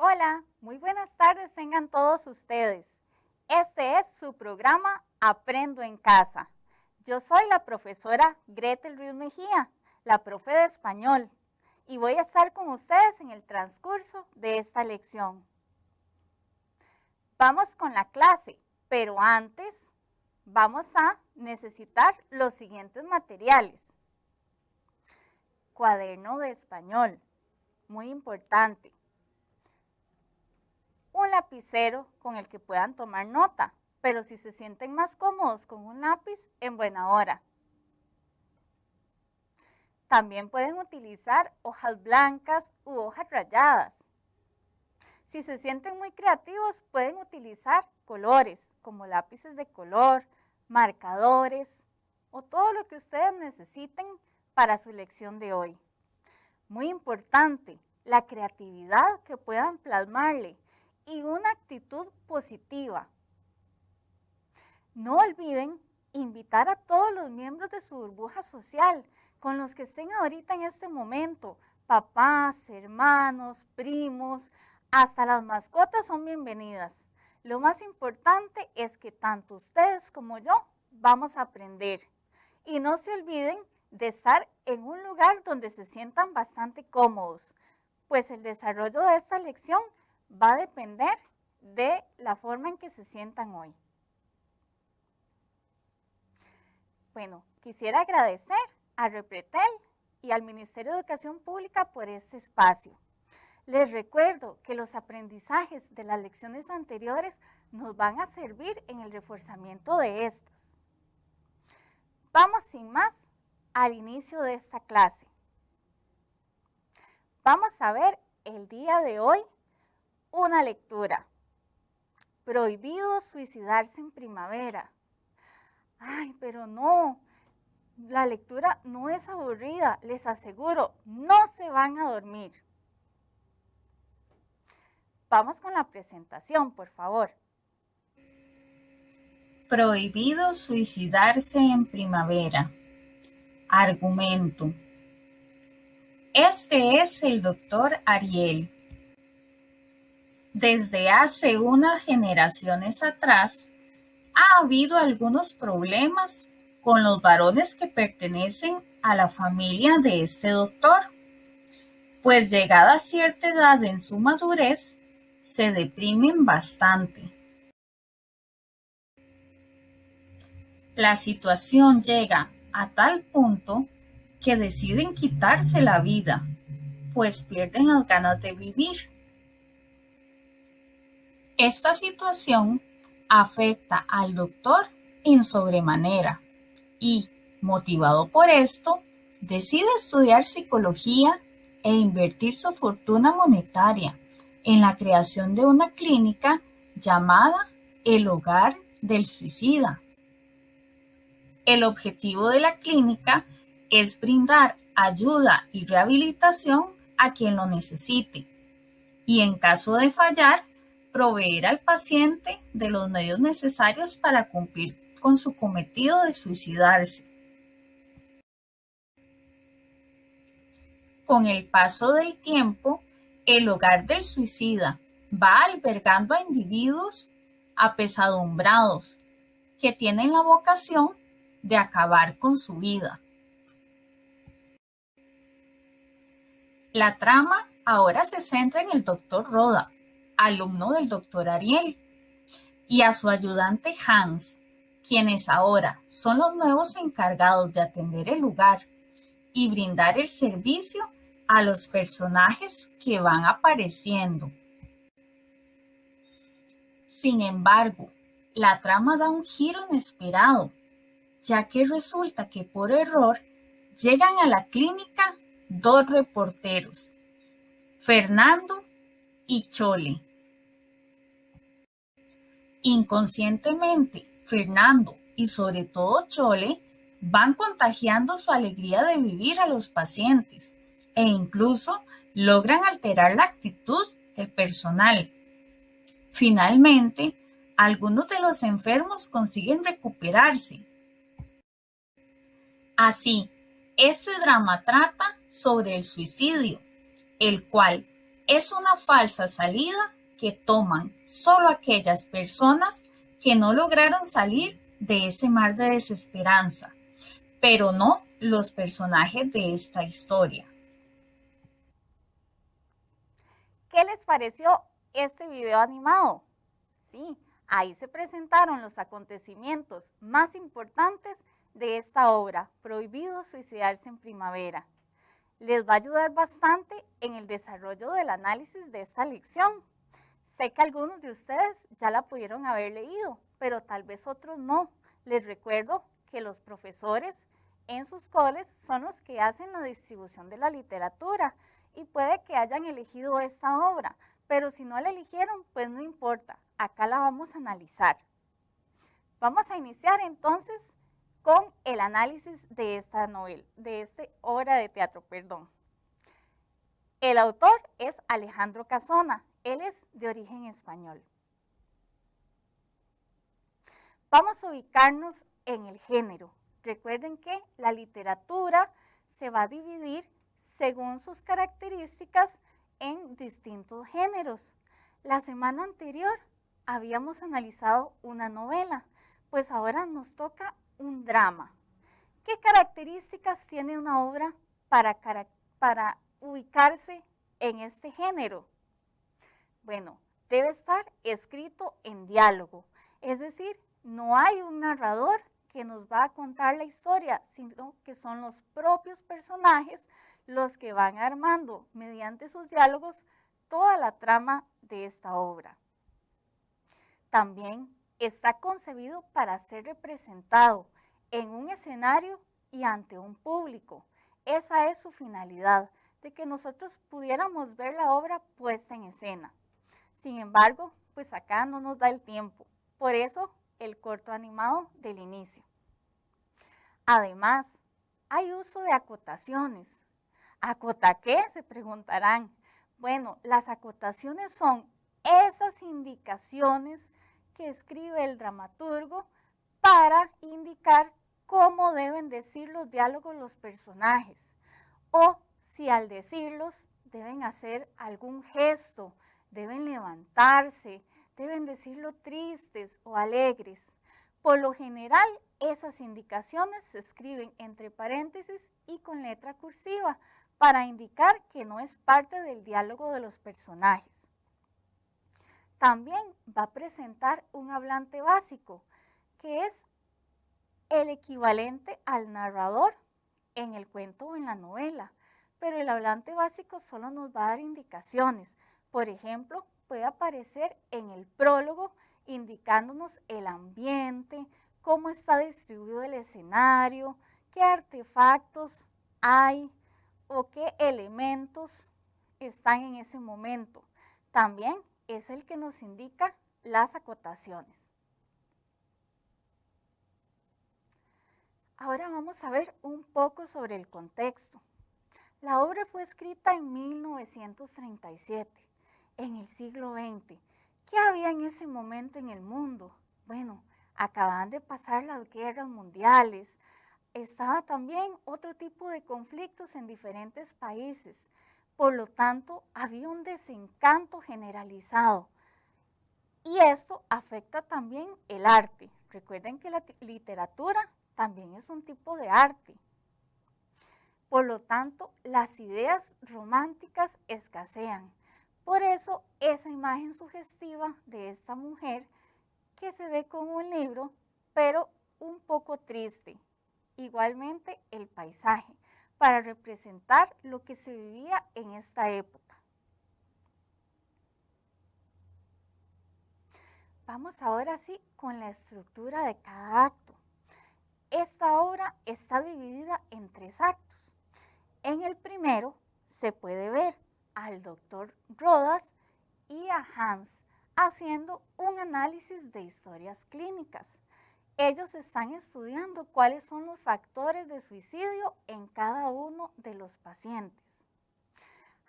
Hola, muy buenas tardes tengan todos ustedes. Este es su programa Aprendo en Casa. Yo soy la profesora Gretel Ruiz Mejía, la profe de español, y voy a estar con ustedes en el transcurso de esta lección. Vamos con la clase, pero antes vamos a necesitar los siguientes materiales. Cuaderno de español, muy importante. Un lapicero con el que puedan tomar nota, pero si se sienten más cómodos con un lápiz, en buena hora. También pueden utilizar hojas blancas u hojas rayadas. Si se sienten muy creativos, pueden utilizar colores, como lápices de color, marcadores o todo lo que ustedes necesiten para su lección de hoy. Muy importante, la creatividad que puedan plasmarle y una actitud positiva. No olviden invitar a todos los miembros de su burbuja social con los que estén ahorita en este momento, papás, hermanos, primos, hasta las mascotas son bienvenidas. Lo más importante es que tanto ustedes como yo vamos a aprender. Y no se olviden de estar en un lugar donde se sientan bastante cómodos, pues el desarrollo de esta lección va a depender de la forma en que se sientan hoy. Bueno, quisiera agradecer a Repretel y al Ministerio de Educación Pública por este espacio. Les recuerdo que los aprendizajes de las lecciones anteriores nos van a servir en el reforzamiento de estas. Vamos sin más al inicio de esta clase. Vamos a ver el día de hoy una lectura. Prohibido suicidarse en primavera. Ay, pero no, la lectura no es aburrida, les aseguro, no se van a dormir. Vamos con la presentación, por favor. Prohibido suicidarse en primavera. Argumento. Este es el doctor Ariel. Desde hace unas generaciones atrás, ha habido algunos problemas con los varones que pertenecen a la familia de este doctor, pues llegada a cierta edad en su madurez, se deprimen bastante. La situación llega a tal punto que deciden quitarse la vida, pues pierden las ganas de vivir. Esta situación afecta al doctor en sobremanera y, motivado por esto, decide estudiar psicología e invertir su fortuna monetaria en la creación de una clínica llamada el Hogar del Suicida. El objetivo de la clínica es brindar ayuda y rehabilitación a quien lo necesite y, en caso de fallar, proveer al paciente de los medios necesarios para cumplir con su cometido de suicidarse. Con el paso del tiempo, el Hogar del Suicida va albergando a individuos apesadumbrados que tienen la vocación de acabar con su vida. La trama ahora se centra en el doctor Roda, alumno del doctor Ariel, y a su ayudante Hans, quienes ahora son los nuevos encargados de atender el lugar y brindar el servicio a los personajes que van apareciendo. Sin embargo, la trama da un giro inesperado, ya que resulta que por error llegan a la clínica dos reporteros, Fernando y Chole. Inconscientemente, Fernando y sobre todo Chole van contagiando su alegría de vivir a los pacientes e incluso logran alterar la actitud del personal. Finalmente, algunos de los enfermos consiguen recuperarse. Así, este drama trata sobre el suicidio, el cual es una falsa salida que toman solo aquellas personas que no lograron salir de ese mar de desesperanza, pero no los personajes de esta historia. ¿Qué les pareció este video animado? Sí, ahí se presentaron los acontecimientos más importantes de esta obra, Prohibido suicidarse en primavera. Les va a ayudar bastante en el desarrollo del análisis de esta lección. Sé que algunos de ustedes ya la pudieron haber leído, pero tal vez otros no. Les recuerdo que los profesores en sus coles son los que hacen la distribución de la literatura y puede que hayan elegido esta obra, pero si no la eligieron, pues no importa, acá la vamos a analizar. Vamos a iniciar entonces con el análisis de esta novela, de esta obra de teatro, perdón. El autor es Alejandro Casona, él es de origen español. Vamos a ubicarnos en el género. Recuerden que la literatura se va a dividir según sus características en distintos géneros. La semana anterior habíamos analizado una novela, pues ahora nos toca un drama. ¿Qué características tiene una obra para ubicarse en este género? Bueno, debe estar escrito en diálogo, es decir, no hay un narrador que nos va a contar la historia, sino que son los propios personajes los que van armando mediante sus diálogos toda la trama de esta obra. También está concebido para ser representado en un escenario y ante un público. Esa es su finalidad, de que nosotros pudiéramos ver la obra puesta en escena. Sin embargo, pues acá no nos da el tiempo. Por eso, el corto animado del inicio. Además, hay uso de acotaciones. ¿Acota qué? Se preguntarán. Bueno, las acotaciones son esas indicaciones que escribe el dramaturgo para indicar cómo deben decir los diálogos los personajes, o si al decirlos deben hacer algún gesto, deben levantarse, deben decirlo tristes o alegres. Por lo general, esas indicaciones se escriben entre paréntesis y con letra cursiva para indicar que no es parte del diálogo de los personajes. También va a presentar un hablante básico, que es el equivalente al narrador en el cuento o en la novela, pero el hablante básico solo nos va a dar indicaciones. Por ejemplo, puede aparecer en el prólogo indicándonos el ambiente, cómo está distribuido el escenario, qué artefactos hay o qué elementos están en ese momento. También es el que nos indica las acotaciones. Ahora vamos a ver un poco sobre el contexto. La obra fue escrita en 1937, en el siglo XX. ¿Qué había en ese momento en el mundo? Bueno, acababan de pasar las guerras mundiales, estaba también otro tipo de conflictos en diferentes países. Por lo tanto, había un desencanto generalizado. Y esto afecta también el arte. Recuerden que la literatura también es un tipo de arte. Por lo tanto, las ideas románticas escasean. Por eso, esa imagen sugestiva de esta mujer que se ve con un libro, pero un poco triste. Igualmente, el paisaje, para representar lo que se vivía en esta época. Vamos ahora sí con la estructura de cada acto. Esta obra está dividida en 3 actos. En el primero se puede ver al doctor Rodas y a Hans haciendo un análisis de historias clínicas. ellos están estudiando cuáles son los factores de suicidio en cada uno de los pacientes.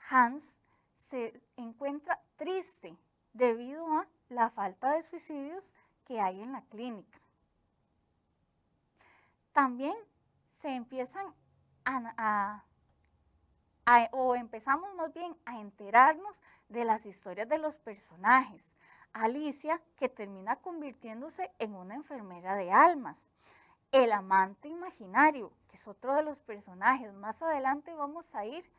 Hans se encuentra triste debido a la falta de suicidios que hay en la clínica. También se empiezan empezamos más bien a enterarnos de las historias de los personajes. Alicia, que termina convirtiéndose en una enfermera de almas. El amante imaginario, que es otro de los personajes. Más adelante vamos a ir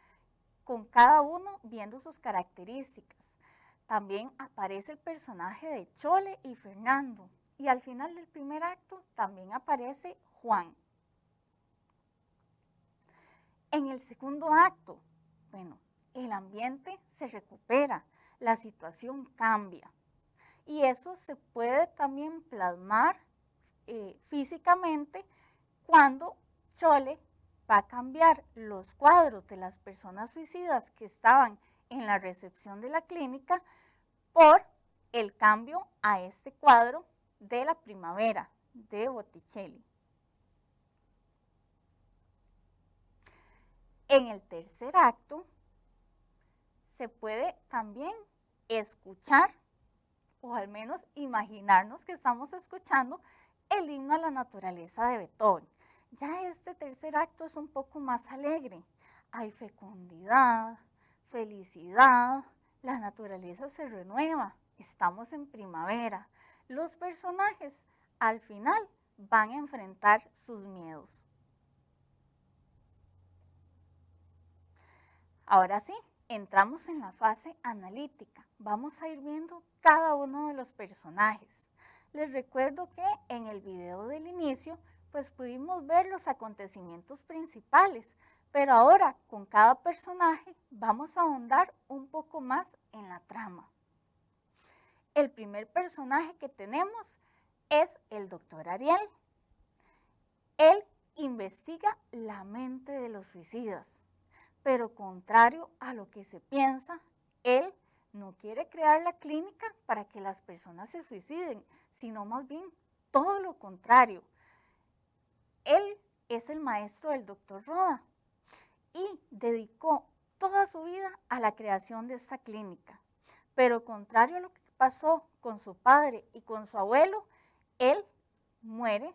con cada uno viendo sus características. También aparece el personaje de Chole y Fernando. Y al final del primer acto también aparece Juan. En el segundo acto, el ambiente se recupera, la situación cambia. Y eso se puede también plasmar físicamente cuando Chole va a cambiar los cuadros de las personas suicidas que estaban en la recepción de la clínica por el cambio a este cuadro de la primavera de Botticelli. En el tercer acto se puede también escuchar, o al menos imaginarnos que estamos escuchando, el himno a la naturaleza de Beethoven. Ya este tercer acto es un poco más alegre. Hay fecundidad, felicidad, la naturaleza se renueva, estamos en primavera. Los personajes al final van a enfrentar sus miedos. Ahora sí, entramos en la fase analítica. Vamos a ir viendo cada uno de los personajes. Les recuerdo que en el video del inicio, pues pudimos ver los acontecimientos principales, pero ahora con cada personaje vamos a ahondar un poco más en la trama. El primer personaje que tenemos es el doctor Ariel. Él investiga la mente de los suicidas, pero contrario a lo que se piensa, él no quiere crear la clínica para que las personas se suiciden, sino más bien todo lo contrario. Él es el maestro del doctor Roda y dedicó toda su vida a la creación de esta clínica. Pero contrario a lo que pasó con su padre y con su abuelo, él muere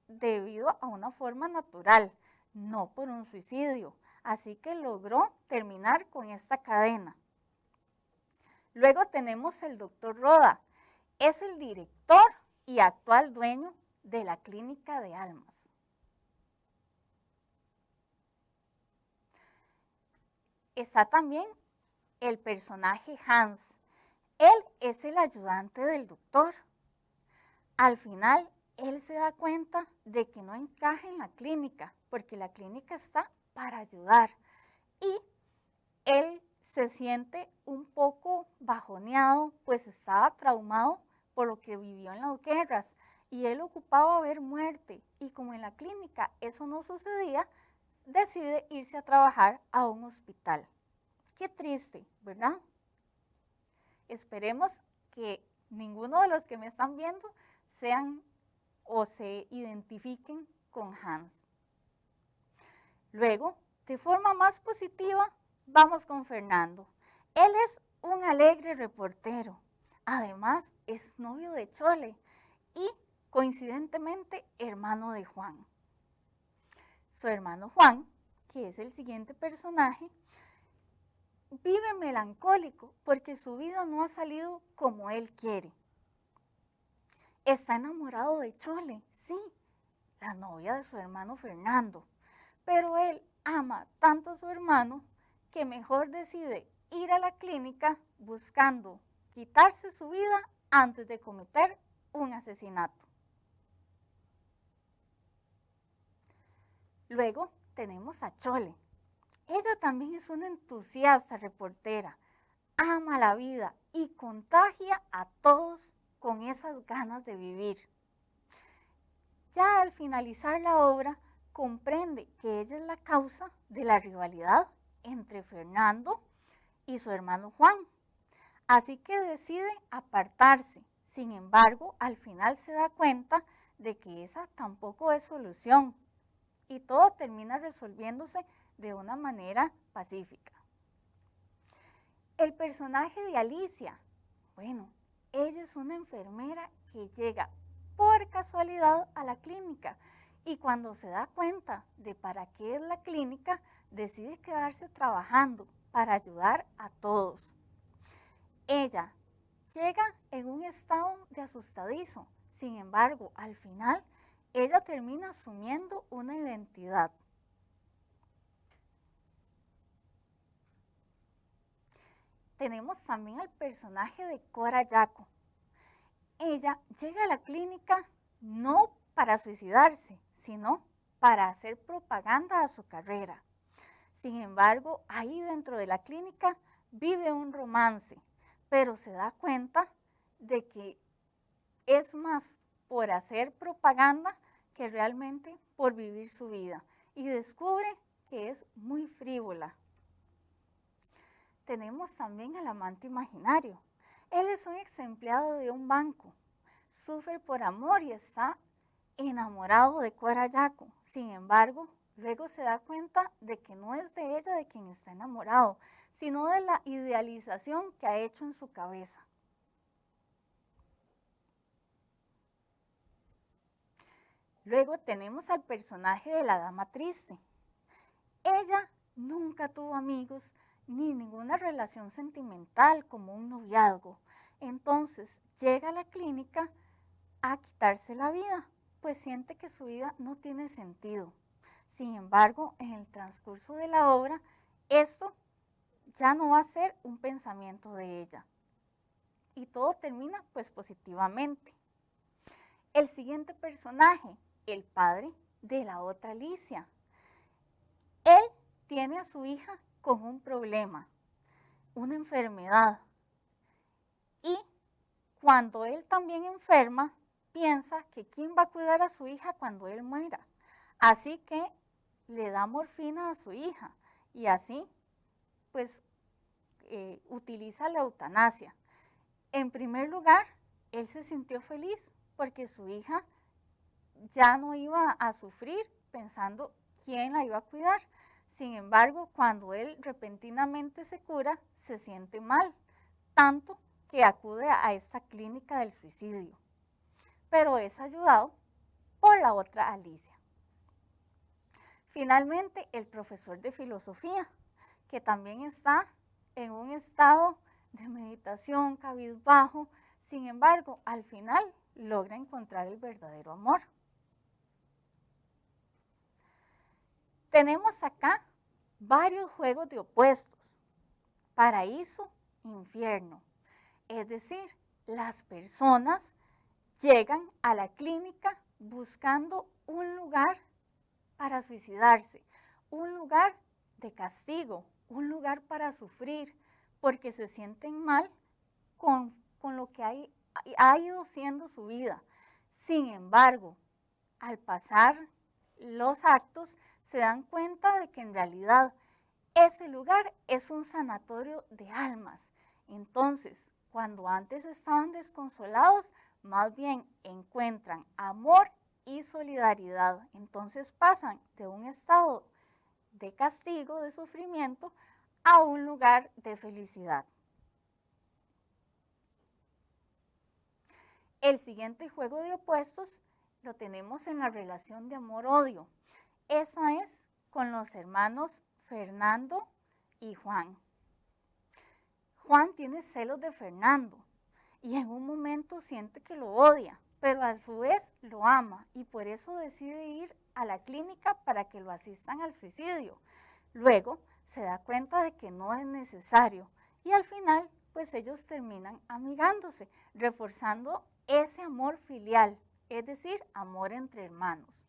debido a una forma natural, no por un suicidio. Así que logró terminar con esta cadena. Luego tenemos el doctor Roda. Es el director y actual dueño de la clínica de almas. Está también el personaje Hans. Él es el ayudante del doctor. Al final, él se da cuenta de que no encaja en la clínica, porque la clínica está para ayudar. Y él se siente un poco bajoneado, pues estaba traumado por lo que vivió en las guerras. Y él ocupaba ver muerte. Y como en la clínica eso no sucedía, decide irse a trabajar a un hospital. Qué triste, ¿verdad? Esperemos que ninguno de los que me están viendo sean o se identifiquen con Hans. Luego, de forma más positiva, vamos con Fernando. Él es un alegre reportero. Además, es novio de Chole y, coincidentemente, hermano de Juan. Su hermano Juan, que es el siguiente personaje, vive melancólico porque su vida no ha salido como él quiere. Está enamorado de Chole, sí, la novia de su hermano Fernando, pero él ama tanto a su hermano que mejor decide ir a la clínica buscando quitarse su vida antes de cometer un asesinato. Luego tenemos a Chole. Ella también es una entusiasta reportera, ama la vida y contagia a todos con esas ganas de vivir. Ya al finalizar la obra, comprende que ella es la causa de la rivalidad entre Fernando y su hermano Juan. Así que decide apartarse, Sin embargo, al final se da cuenta de que esa tampoco es solución y todo termina resolviéndose de una manera pacífica. El personaje de Alicia, bueno, ella es una enfermera que llega por casualidad a la clínica y cuando se da cuenta de para qué es la clínica, decide quedarse trabajando para ayudar a todos. Ella llega en un estado de asustadizo, sin embargo, al final, ella termina asumiendo una identidad. Tenemos también al personaje de Cora Yaco. Ella llega a la clínica no para suicidarse, sino para hacer propaganda a su carrera. Sin embargo, ahí dentro de la clínica vive un romance, pero se da cuenta de que es más por hacer propaganda que realmente por vivir su vida y descubre que es muy frívola. Tenemos también al amante imaginario. Él es un ex empleado de un banco, sufre por amor y está enamorado de Cora Yaco. Sin embargo, luego se da cuenta de que no es de ella de quien está enamorado, sino de la idealización que ha hecho en su cabeza. Luego tenemos al personaje de la dama triste. Ella nunca tuvo amigos ni ninguna relación sentimental como un noviazgo. Entonces llega a la clínica a quitarse la vida, pues siente que su vida no tiene sentido. Sin embargo, en el transcurso de la obra, esto ya no va a ser un pensamiento de ella. Y todo termina pues positivamente. El siguiente personaje, el padre de la otra Alicia. Él tiene a su hija con un problema, una enfermedad. Y cuando él también enferma, piensa que quién va a cuidar a su hija cuando él muera. Así que le da morfina a su hija y así pues utiliza la eutanasia. En primer lugar, él se sintió feliz porque su hija ya no iba a sufrir pensando quién la iba a cuidar. Sin embargo, cuando él repentinamente se cura, se siente mal, tanto que acude a esta clínica del suicidio. Pero es ayudado por la otra Alicia. Finalmente, el profesor de filosofía, que también está en un estado de meditación, cabizbajo, sin embargo, al final logra encontrar el verdadero amor. Tenemos acá varios juegos de opuestos, paraíso, infierno. Es decir, las personas llegan a la clínica buscando un lugar para suicidarse, un lugar de castigo, un lugar para sufrir, porque se sienten mal con lo que ha ido siendo su vida. Sin embargo, al pasar los actos, se dan cuenta de que en realidad ese lugar es un sanatorio de almas. Entonces, cuando antes estaban desconsolados, más bien encuentran amor y solidaridad. Entonces pasan de un estado de castigo, de sufrimiento, a un lugar de felicidad. El siguiente juego de opuestos lo tenemos en la relación de amor-odio. Esa es con los hermanos Fernando y Juan. Juan tiene celos de Fernando y en un momento siente que lo odia, pero a su vez lo ama y por eso decide ir a la clínica para que lo asistan al suicidio. Luego se da cuenta de que no es necesario y al final pues ellos terminan amigándose, reforzando ese amor filial, es decir, amor entre hermanos.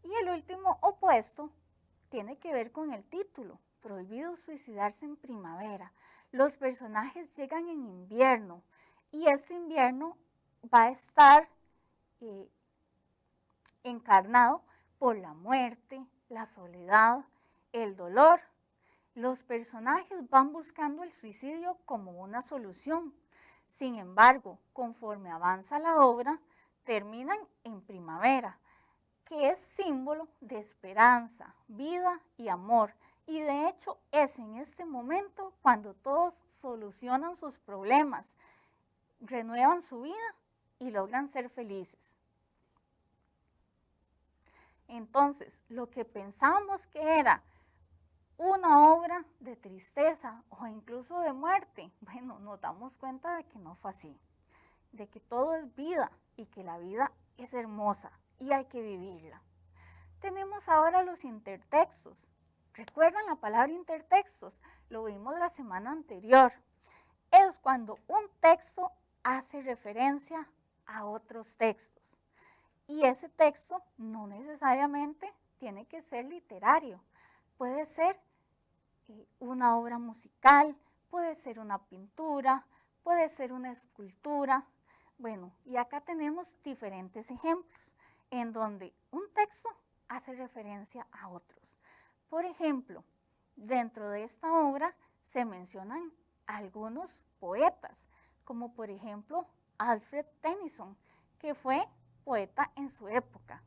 Y el último opuesto tiene que ver con el título, Prohibido suicidarse en primavera. Los personajes llegan en invierno y este invierno va a estar encarnado por la muerte, la soledad, el dolor. Los personajes van buscando el suicidio como una solución. Sin embargo, conforme avanza la obra, terminan en primavera, que es símbolo de esperanza, vida y amor. Y de hecho es en este momento cuando todos solucionan sus problemas, renuevan su vida y logran ser felices. Entonces, lo que pensábamos que era una obra de tristeza o incluso de muerte, bueno, nos damos cuenta de que no fue así, de que todo es vida y que la vida es hermosa y hay que vivirla. Tenemos ahora los intertextos. ¿Recuerdan la palabra intertextos? Lo vimos la semana anterior. Es cuando un texto hace referencia a otros textos. Y ese texto no necesariamente tiene que ser literario. Puede ser una obra musical, puede ser una pintura, puede ser una escultura. Bueno, y acá tenemos diferentes ejemplos en donde un texto hace referencia a otros. Por ejemplo, dentro de esta obra se mencionan algunos poetas, como por ejemplo Alfred Tennyson, que fue poeta en su época.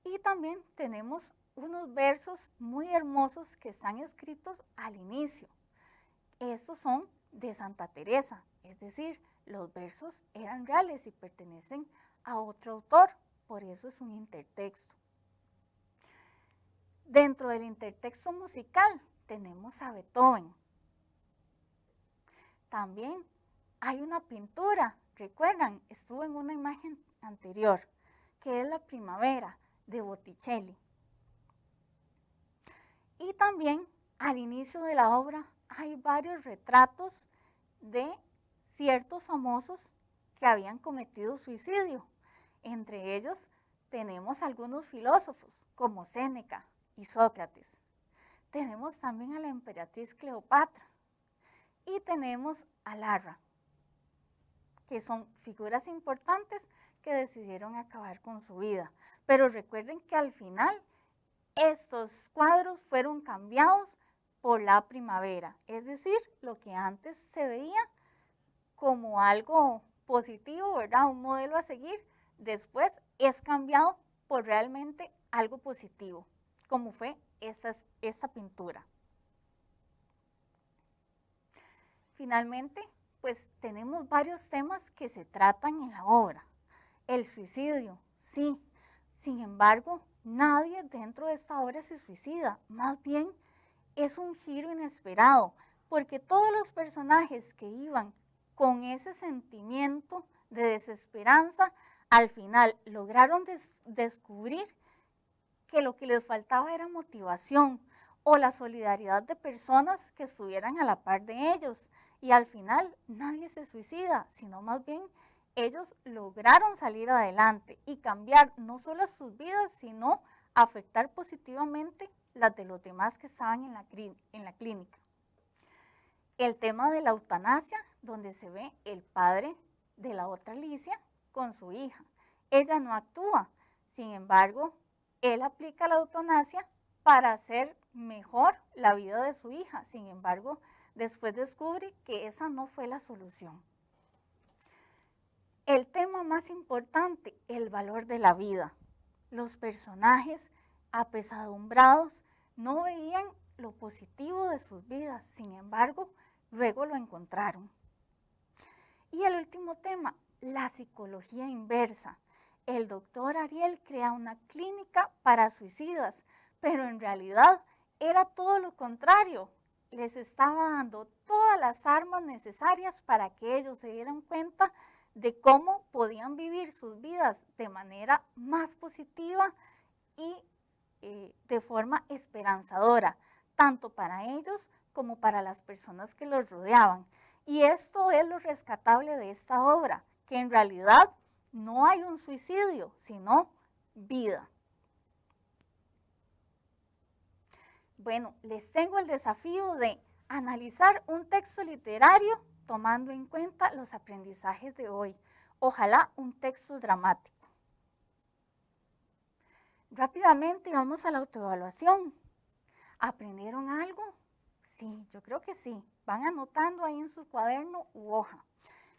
Y también tenemos unos versos muy hermosos que están escritos al inicio. Estos son de Santa Teresa, es decir, los versos eran reales y pertenecen a otro autor, por eso es un intertexto. Dentro del intertexto musical tenemos a Beethoven. También hay una pintura, recuerdan, estuvo en una imagen anterior, que es La Primavera de Botticelli. Y también al inicio de la obra hay varios retratos de ciertos famosos que habían cometido suicidio. Entre ellos tenemos algunos filósofos como Séneca y Sócrates. Tenemos también a la emperatriz Cleopatra y tenemos a Larra, que son figuras importantes que decidieron acabar con su vida. Pero recuerden que al final estos cuadros fueron cambiados por La Primavera, es decir, lo que antes se veía como algo positivo, ¿verdad? Un modelo a seguir, después es cambiado por realmente algo positivo, como fue esta pintura. Finalmente, pues tenemos varios temas que se tratan en la obra. El suicidio, sí. Sin embargo, nadie dentro de esta obra se suicida. Más bien, es un giro inesperado, porque todos los personajes que iban con ese sentimiento de desesperanza, al final lograron descubrir que lo que les faltaba era motivación o la solidaridad de personas que estuvieran a la par de ellos. Y al final nadie se suicida, sino más bien ellos lograron salir adelante y cambiar no solo sus vidas, sino afectar positivamente las de los demás que estaban en la clínica. El tema de la eutanasia, donde se ve el padre de la otra Alicia con su hija. Ella no actúa, sin embargo, él aplica la eutanasia para hacer mejor la vida de su hija. Sin embargo, después descubre que esa no fue la solución. El tema más importante, el valor de la vida. Los personajes apesadumbrados no veían lo positivo de sus vidas, sin embargo, luego lo encontraron. Y el último tema, la psicología inversa. El doctor Ariel crea una clínica para suicidas, pero en realidad era todo lo contrario. Les estaba dando todas las armas necesarias para que ellos se dieran cuenta de cómo podían vivir sus vidas de manera más positiva y de forma esperanzadora, tanto para ellos como para las personas que los rodeaban. Y esto es lo rescatable de esta obra, que en realidad no hay un suicidio, sino vida. Bueno, les tengo el desafío de analizar un texto literario tomando en cuenta los aprendizajes de hoy. Ojalá un texto dramático. Rápidamente vamos a la autoevaluación. ¿Aprendieron algo? Sí, yo creo que sí. Van anotando ahí en su cuaderno u hoja.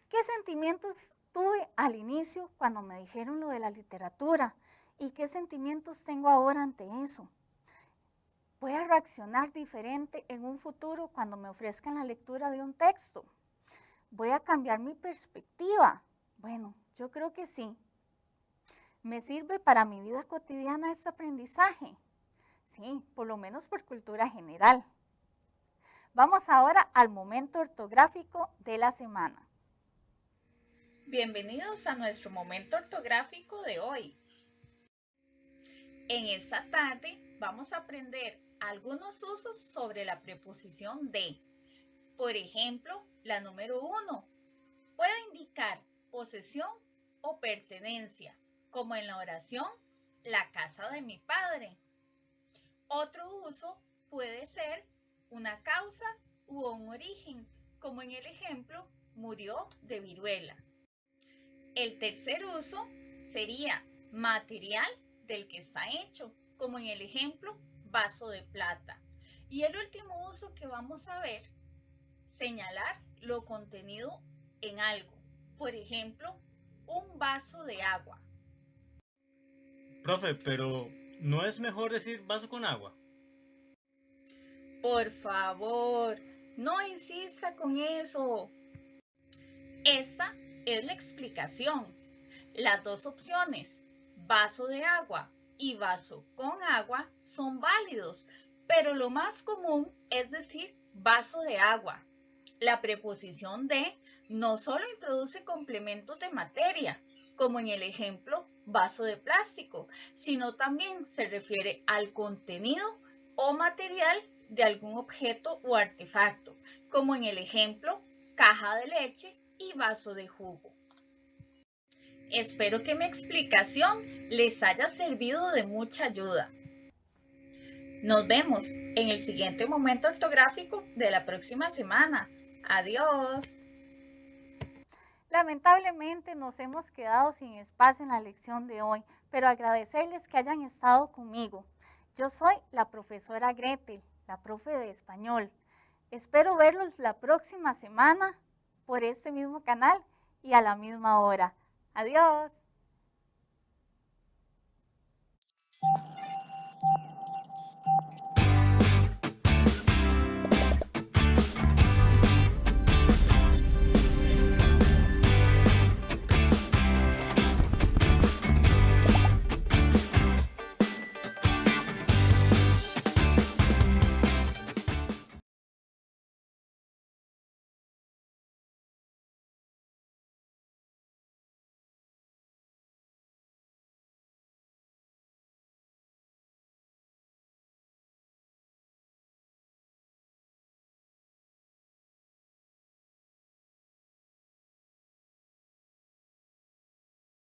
¿Qué sentimientos tuve al inicio cuando me dijeron lo de la literatura? ¿Y qué sentimientos tengo ahora ante eso? ¿Voy a reaccionar diferente en un futuro cuando me ofrezcan la lectura de un texto? ¿Voy a cambiar mi perspectiva? Bueno, yo creo que sí. ¿Me sirve para mi vida cotidiana este aprendizaje? Sí, por lo menos por cultura general. Vamos ahora al momento ortográfico de la semana. Bienvenidos a nuestro momento ortográfico de hoy. En esta tarde vamos a aprender algunos usos sobre la preposición de. Por ejemplo, la número 1 puede indicar posesión o pertenencia, como en la oración la casa de mi padre. Otro uso puede ser una causa u un origen, como en el ejemplo murió de viruela. El tercer uso sería material del que está hecho, como en el ejemplo vaso de plata. Y el último uso que vamos a ver, señalar lo contenido en algo. Por ejemplo, un vaso de agua. Profe, pero ¿no es mejor decir vaso con agua? Por favor, no insista con eso. Esta es la explicación. Las dos opciones, vaso de agua y vaso con agua, son válidos, pero lo más común es decir vaso de agua. La preposición de no solo introduce complementos de materia, como en el ejemplo vaso de plástico, sino también se refiere al contenido o material de algún objeto o artefacto, como en el ejemplo caja de leche y vaso de jugo. Espero que mi explicación les haya servido de mucha ayuda. Nos vemos en el siguiente momento ortográfico de la próxima semana. Adiós. Lamentablemente nos hemos quedado sin espacio en la lección de hoy, pero agradecerles que hayan estado conmigo. Yo soy la profesora Gretel, la profe de español. Espero verlos la próxima semana por este mismo canal y a la misma hora. Adiós.